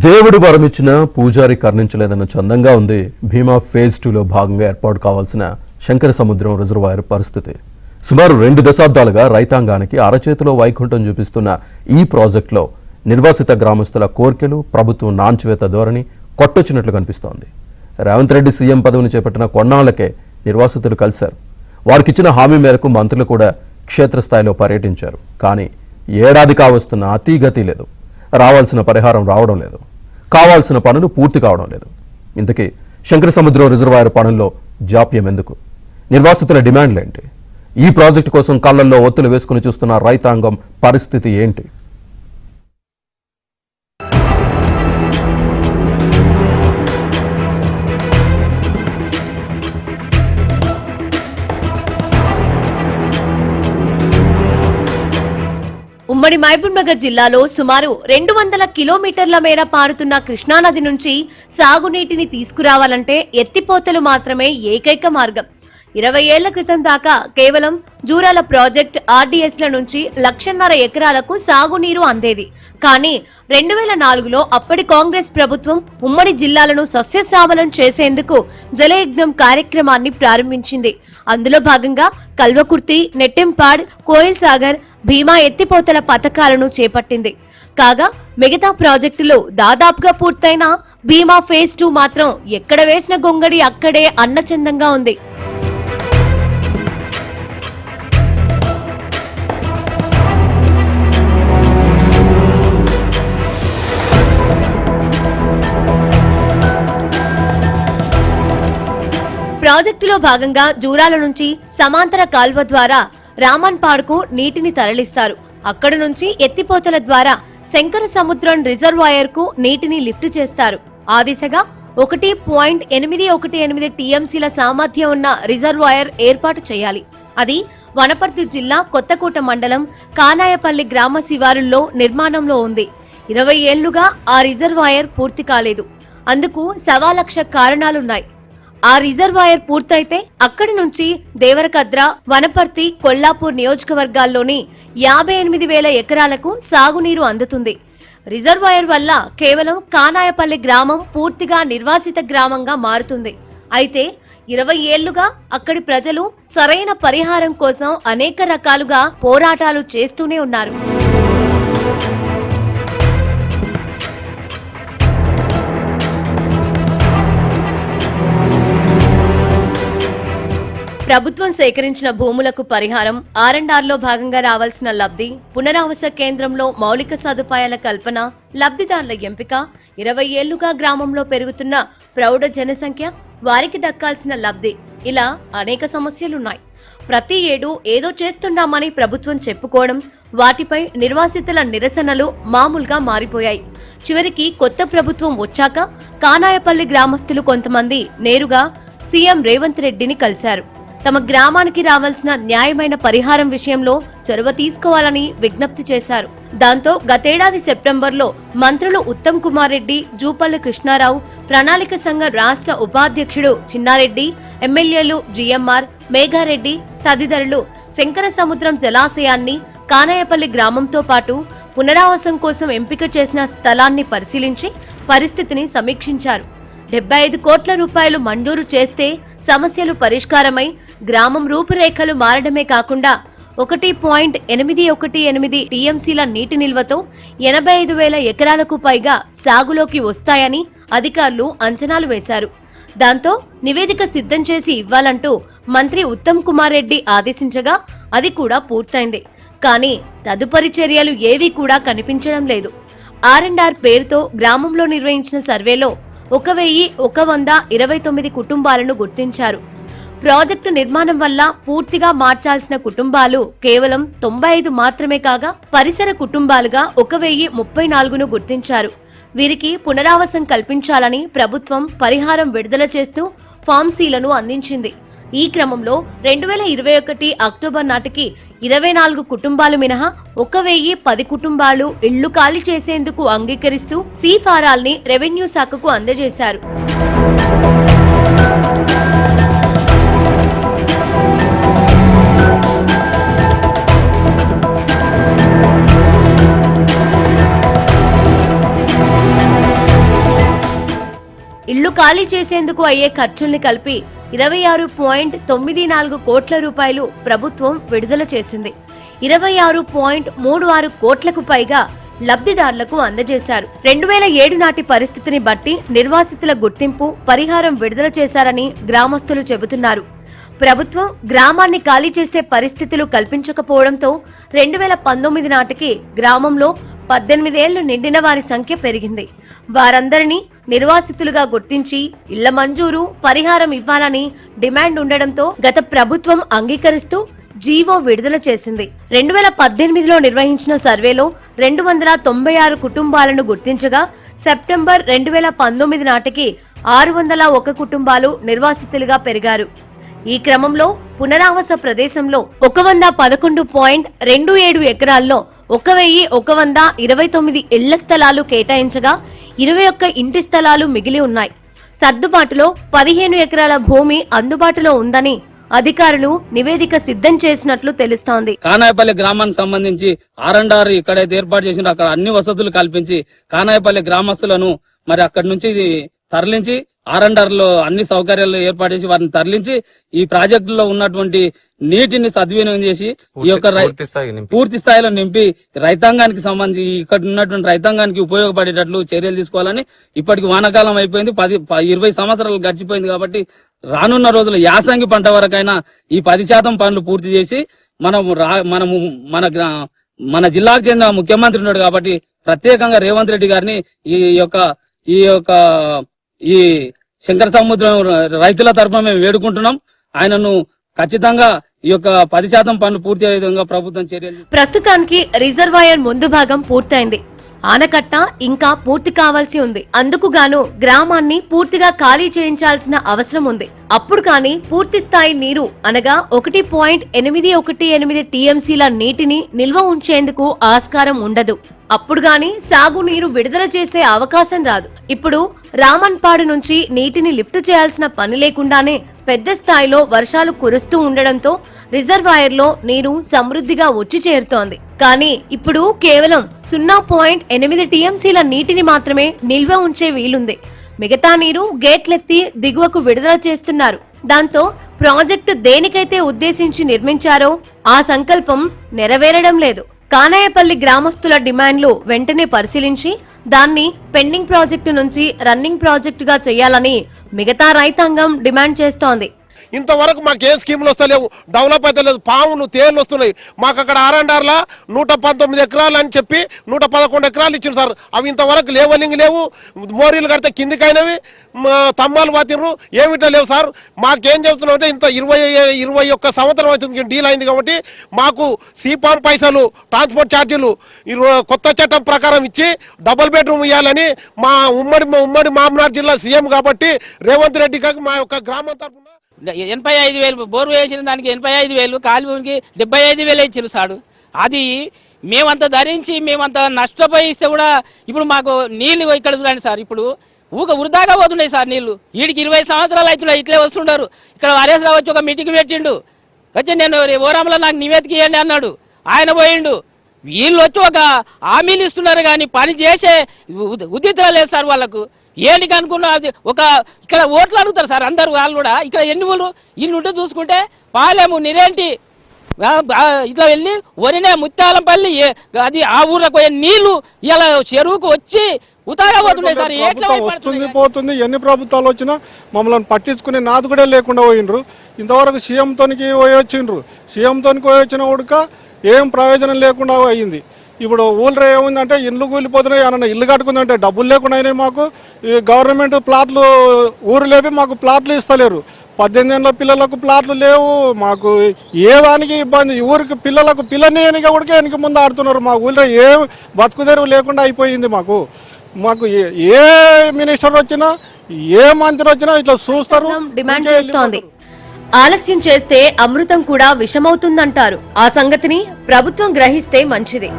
దేవుడు వరమిచ్చిన పూజారి కర్ణించలేదన్న చందంగా ఉంది భీమా ఫేజ్ 2లో భాగంగా ఏర్పాటు కావాల్సిన శంకర సముద్రం రిజర్వాయర్ పరిస్థితి. సుమారు 2 దశాబ్దాలుగా రైతాంగానికి అరచేతిలో వైకుంఠం చూపిస్తున్న ఈ ప్రాజెక్టులో నిర్వాసిత గ్రామస్తుల కోర్కెలు ప్రభుత్వం నాంచివేత ధోరణి కొట్టొచ్చినట్లు కనిపిస్తోంది. రేవంత్ రెడ్డి సీఎం పదవిని చేపట్టిన కొన్నాళ్లకే నిర్వాసితులు కలిశారు. వారికిచ్చిన హామీ మేరకు మంత్రులు కూడా క్షేత్రస్థాయిలో పర్యటించారు. కానీ ఏడాది కావస్తున్న అతీగతి లేదు. రావాల్సిన పరిహారం రావడం లేదు, కావాల్సిన పనులు పూర్తి కావడం లేదు. ఇంతకీ శంకర సముద్రం రిజర్వాయర్ పనుల్లో జాప్యం ఎందుకు? నిర్వాసితుల డిమాండ్లేంటి? ఈ ప్రాజెక్టు కోసం కళ్లల్లో ఒత్తులు వేసుకుని చూస్తున్న రైతాంగం పరిస్థితి ఏంటి? ఉమ్మడి మహబూబ్నగర్ జిల్లాలో సుమారు 200 కిలోమీటర్ల మేర పారుతున్న కృష్ణానది నుంచి సాగునీటిని తీసుకురావాలంటే ఎత్తిపోతలు మాత్రమే ఏకైక మార్గం. 20 ఏళ్ల క్రితం దాకా కేవలం జూరాల ప్రాజెక్ట్ ఆర్డీఎస్ల నుంచి 1,50,000 ఎకరాలకు సాగునీరు అందేది. కానీ 2004లో అప్పటి కాంగ్రెస్ ప్రభుత్వం ఉమ్మడి జిల్లాలను సస్యశ్యామలం చేసేందుకు జలయజ్ఞం కార్యక్రమాన్ని ప్రారంభించింది. అందులో భాగంగా కల్వకుర్తి, నెట్టెంపాడ్, కోయిల్ సాగర్, భీమా ఎత్తిపోతల పథకాలను చేపట్టింది. కాగా మిగతా ప్రాజెక్టులు దాదాపుగా పూర్తయినా భీమా ఫేజ్ 2 మాత్రం ఎక్కడ వేసిన గొంగడి అక్కడే అన్నచందంగా ఉంది. ప్రాజెక్టులో భాగంగా జూరాల నుంచి సమాంతర కాల్వ ద్వారా రామన్పాడ్కు నీటిని తరలిస్తారు. అక్కడి నుంచి ఎత్తిపోతల ద్వారా శంకర సముద్రం రిజర్వాయర్ కు నీటిని లిఫ్ట్ చేస్తారు. ఆ దిశగా 1.818 టీఎంసీల సామర్థ్యం ఉన్న రిజర్వాయర్ ఏర్పాటు చేయాలి. అది వనపర్తి జిల్లా కొత్తకోట మండలం కానాయపల్లి గ్రామ శివారుల్లో నిర్మాణంలో ఉంది. 20 ఏళ్లుగా ఆ రిజర్వాయర్ పూర్తి కాలేదు. అందుకు 1,00,000 కారణాలున్నాయి. ఆ రిజర్వాయర్ పూర్తయితే అక్కడి నుంచి దేవరకద్ర, వనపర్తి, కొల్లాపూర్ నియోజకవర్గాల్లోని 58,000 ఎకరాలకు సాగునీరు అందుతుంది. రిజర్వాయర్ వల్ల కేవలం కానాయపల్లి గ్రామం పూర్తిగా నిర్వాసిత గ్రామంగా మారుతుంది. అయితే 20 ఏళ్లుగా అక్కడి ప్రజలు సరైన పరిహారం కోసం అనేక రకాలుగా పోరాటాలు చేస్తూనే ఉన్నారు. ప్రభుత్వం సేకరించిన భూములకు పరిహారం, R&Rలో భాగంగా రావాల్సిన లబ్ధి, పునరావాస కేంద్రంలో మౌలిక సదుపాయాల కల్పన, లబ్ధిదారుల ఎంపిక, 20 ఏళ్లుగా గ్రామంలో పెరుగుతున్న ప్రౌఢ జనసంఖ్య, వారికి దక్కాల్సిన లబ్ధి, ఇలా అనేక సమస్యలున్నాయి. ప్రతి ఏడు ఏదో చేస్తున్నామని ప్రభుత్వం చెప్పుకోవడం, వాటిపై నిర్వాసితుల నిరసనలు మామూలుగా మారిపోయాయి. చివరికి కొత్త ప్రభుత్వం వచ్చాక కానాయపల్లి గ్రామస్తులు కొంతమంది నేరుగా సీఎం రేవంత్ రెడ్డిని కలిశారు. తమ గ్రామానికి రావాల్సిన న్యాయమైన పరిహారం విషయంలో చొరవ తీసుకోవాలని విజ్ఞప్తి చేశారు. దాంతో గతేడాది సెప్టెంబర్లో మంత్రులు ఉత్తమ్ కుమార్ రెడ్డి, జూపల్లి కృష్ణారావు, ప్రణాళిక సంఘ రాష్ట్ర ఉపాధ్యక్షుడు చిన్నారెడ్డి, ఎమ్మెల్యేలు జిఎంఆర్, మేఘారెడ్డి తదితరులు శంకర సముద్రం జలాశయాన్ని, కానాయపల్లి గ్రామంతో పాటు పునరావాసం కోసం ఎంపిక చేసిన స్థలాన్ని పరిశీలించి పరిస్థితిని సమీక్షించారు. 75 కోట్ల రూపాయలు మంజూరు చేస్తే సమస్యలు పరిష్కారమై గ్రామం రూపురేఖలు మారడమే కాకుండా 1.818 టీఎంసీల నీటి నిల్వతో 85,000 ఎకరాలకు పైగా సాగులోకి వస్తాయని అధికారులు అంచనాలు వేశారు. దాంతో నివేదిక సిద్ధం చేసి ఇవ్వాలంటూ మంత్రి ఉత్తమ్ కుమార్ రెడ్డి ఆదేశించగా అది కూడా పూర్తయింది. కానీ తదుపరి చర్యలు ఏవీ కూడా కనిపించడం లేదు. R&R పేరుతో గ్రామంలో నిర్వహించిన సర్వేలో 1,129 కుటుంబాలను గుర్తించారు. ప్రాజెక్టు నిర్మాణం వల్ల పూర్తిగా మార్చాల్సిన కుటుంబాలు కేవలం 95 మాత్రమే కాగా పరిసర కుటుంబాలుగా 1,034ను గుర్తించారు. వీరికి పునరావాసం కల్పించాలని ప్రభుత్వం పరిహారం విడుదల చేస్తూ ఫామ్ సీలను అందించింది. ఈ క్రమంలో 2021 అక్టోబర్ నాటికి 24 కుటుంబాలు మినహా 1,010 కుటుంబాలు ఇళ్లు ఖాళీ చేసేందుకు అంగీకరిస్తూ సీ ఫారాల్ని రెవెన్యూ శాఖకు అందజేశారు. ఇళ్లు ఖాళీ చేసేందుకు అయ్యే ఖర్చుల్ని కలిపి 26.94 కోట్ల రూపాయలు ప్రభుత్వం విడుదల చేసింది. 26.36 కోట్లకు పైగా లబ్ధిదారులకు అందజేశారు. 2007 నాటి పరిస్థితిని బట్టి నిర్వాసితుల గుర్తింపు, పరిహారం విడుదల చేశారని గ్రామస్తులు చెబుతున్నారు. ప్రభుత్వం గ్రామాన్ని ఖాళీ చేసే పరిస్థితులు కల్పించకపోవడంతో 2019 నాటికి గ్రామంలో 18 ఏళ్లు నిండిన వారి సంఖ్య పెరిగింది. వారందరినీ నిర్వాసితులుగా గుర్తించి ఇళ్ల మంజూరు, పరిహారం ఇవ్వాలని డిమాండ్ ఉండడంతో గత ప్రభుత్వం అంగీకరిస్తూ జీవో విడుదల చేసింది. 2018లో నిర్వహించిన సర్వేలో 296 కుటుంబాలను గుర్తించగా సెప్టెంబర్ 2019 నాటికి 601 కుటుంబాలు నిర్వాసితులుగా పెరిగారు. ఈ క్రమంలో పునరావాస ప్రదేశంలో 111.27 ఎకరాల్లో 1129 ఇళ్ల స్థలాలు కేటాయించగా 21 ఇంటి స్థలాలు మిగిలి ఉన్నాయి. సర్దుబాటులో 15 ఎకరాల భూమి అందుబాటులో ఉందని అధికారులు నివేదిక సిద్ధం చేసినట్లు తెలుస్తోంది. కానాయపల్లి గ్రామానికి సంబంధించి R&R ఇక్కడైతే ఏర్పాటు చేసిన అక్కడ అన్ని వసతులు కల్పించి కానాయపల్లి గ్రామస్తులను మరి అక్కడి నుంచి తరలించి R&R లో అన్ని సౌకర్యాలు ఏర్పాటు చేసి వారిని తరలించి ఈ ప్రాజెక్టులో ఉన్నటువంటి నీటిని సద్వినియోగం చేసి ఈ యొక్క పూర్తి స్థాయిలో నింపి రైతాంగానికి సంబంధించి ఇక్కడ ఉన్నటువంటి రైతాంగానికి ఉపయోగపడేటట్లు చర్యలు తీసుకోవాలని. ఇప్పటికి వానాకాలం అయిపోయింది, 20 సంవత్సరాలు గడిచిపోయింది కాబట్టి రానున్న రోజుల యాసంగి పంట వరకైనా ఈ 10% పనులు పూర్తి చేసి మన జిల్లాకు చెందిన ముఖ్యమంత్రి ఉన్నాడు కాబట్టి ప్రత్యేకంగా రేవంత్ రెడ్డి గారిని ఈ శంకర సముద్రం రైతుల తరఫున మేము వేడుకుంటున్నాం. ఆయనను ఖచ్చితంగా ఈ యొక్క 10% పనులు పూర్తి అయ్యే విధంగా ప్రభుత్వం చర్యలు. ప్రస్తుతానికి రిజర్వాయర్ ముందు భాగం పూర్తయింది. ఆనకట్ట ఇంకా పూర్తి కావాల్సి ఉంది. అందుకు గాను గ్రామాన్ని పూర్తిగా ఖాళీ చేయించాల్సిన అవసరం ఉంది. అప్పుడు కానీ పూర్తి స్థాయి నీరు అనగా 1.818 టీఎంసీల నీటిని నిల్వ ఉంచేందుకు ఆస్కారం ఉండదు. అప్పుడు గాని సాగునీరు విడుదల చేసే అవకాశం రాదు. ఇప్పుడు రామన్పాడు నుంచి నీటిని లిఫ్ట్ చేయాల్సిన పని లేకుండానే పెద్ద స్థాయిలో వర్షాలు కురుస్తూ ఉండడంతో రిజర్వాయర్లో నీరు సమృద్ధిగా వచ్చి చేరుతోంది. కానీ ఇప్పుడు కేవలం 0.8 టీఎంసీల నీటిని మాత్రమే నిల్వ ఉంచే వీలుంది. మిగతా నీరు గేట్లెత్తి దిగువకు విడుదల చేస్తున్నారు. దాంతో ప్రాజెక్టు దేనికైతే ఉద్దేశించి నిర్మించారో ఆ సంకల్పం నెరవేరడం లేదు. కానాయపల్లి గ్రామస్తుల డిమాండ్లు వెంటనే పరిశీలించి దాన్ని పెండింగ్ ప్రాజెక్టు నుంచి రన్నింగ్ ప్రాజెక్టుగా చేయాలని మిగతా రైతాంగం డిమాండ్ చేస్తోంది. ఇంతవరకు మాకు ఏ స్కీములు వస్తలేవు, డెవలప్ అయితే లేదు. పాములు, తేళ్లు వస్తున్నాయి. మాకు అక్కడ R&Rలా 119 ఎకరాలు అని చెప్పి 111 ఎకరాలు ఇచ్చింది సార్. అవి ఇంతవరకు లేవలింగ్ లేవు. మోరీలు కడితే కిందికైనవి, తమ్మాలు పాతిర్రు, ఏమిటో లేవు సార్. మాకేం చెబుతున్నాం అంటే ఇంత 21 సంవత్సరం అవుతుంది డీల్ అయింది కాబట్టి మాకు సీపాన్ పైసలు, ట్రాన్స్పోర్ట్ ఛార్జీలు కొత్త చట్టం ప్రకారం ఇచ్చి డబుల్ బెడ్రూమ్ ఇవ్వాలని మా ఉమ్మడి మామనార్ జిల్లా సీఎం కాబట్టి రేవంత్ రెడ్డి గారికి మా యొక్క గ్రామం తరఫున 85,000 బోరు వేసిన దానికి 85,000, కాలి భూమికి 75,000 ఇచ్చారు సాడు. అది మేమంతా ధరించి మేమంతా నష్టపోయి ఇస్తే కూడా ఇప్పుడు మాకు నీళ్ళు ఇక్కడ చూడండి సార్, ఇప్పుడు వృధాగా పోతున్నాయి సార్ నీళ్లు. వీడికి 20 సంవత్సరాలు అవుతున్నాయి ఇట్లే వస్తుంటారు. ఇక్కడ హరీశ్రావు వచ్చి ఒక మీటింగ్ పెట్టిండు, వచ్చి నేను ఓరాంలో నాకు నివేదిక ఇవ్వండి అన్నాడు, ఆయన పోయిండు. వీళ్ళు వచ్చి ఒక హామీలు ఇస్తున్నారు కానీ పని చేసే ఉద్దితరా లేదు సార్ వాళ్ళకు. ఏంటికి అనుకున్నా అది ఇక్కడ ఓట్లు అడుగుతారు సార్ అందరు. వాళ్ళు కూడా ఇక్కడ ఎన్ని ఊళ్ళు ఇల్లు ఉంటే చూసుకుంటే పాలేము, నిరేంటి, ఇట్లా వెళ్ళి వరినే ముత్యాలంపల్లి, అది ఆ ఊర్లోకి పోయే నీళ్లు ఇలా చెరువుకు వచ్చి ఉతాగా పోతున్నాయి సార్. వస్తుంది పోతుంది, ఎన్ని ప్రభుత్వాలు వచ్చినా మమ్మల్ని పట్టించుకునే నాది కూడా లేకుండా పోయినరు. ఇంతవరకు సీఎంతోనికి పోయొచ్చిండ్రు. సీఎంతోనికి పోయొచ్చిన ఉడక ఏం ప్రయోజనం లేకుండా అయ్యింది. ఇప్పుడు ఊళ్ళో ఏముందంటే ఇల్లు కూలిపోతున్నాయి, అన్న ఇల్లు కట్టుకుందంటే డబ్బులు లేకుండా అయినాయి. మాకు ఈ గవర్నమెంట్ ప్లాట్లు ఊరు లేపి మాకు ప్లాట్లు ఇస్తలేరు. 18 ఏళ్ళ పిల్లలకు ప్లాట్లు లేవు. మాకు ఏ దానికి ఇబ్బంది. ఊరికి పిల్లలకు పిల్లనిగా కూడా వెనక ముందు ఆడుతున్నారు. మా ఊళ్ళో ఏ బతుకుదెరువు లేకుండా అయిపోయింది. మాకు ఏ మినిస్టర్ వచ్చినా ఏ మంత్రి వచ్చినా ఇట్లా చూస్తారు. డిమాండ్ చేస్తోంది. ఆలస్యం చేస్తే అమృతం కూడా విషమవుతుందంటారు. ఆ సంగతిని ప్రభుత్వం గ్రహిస్తే మంచిది.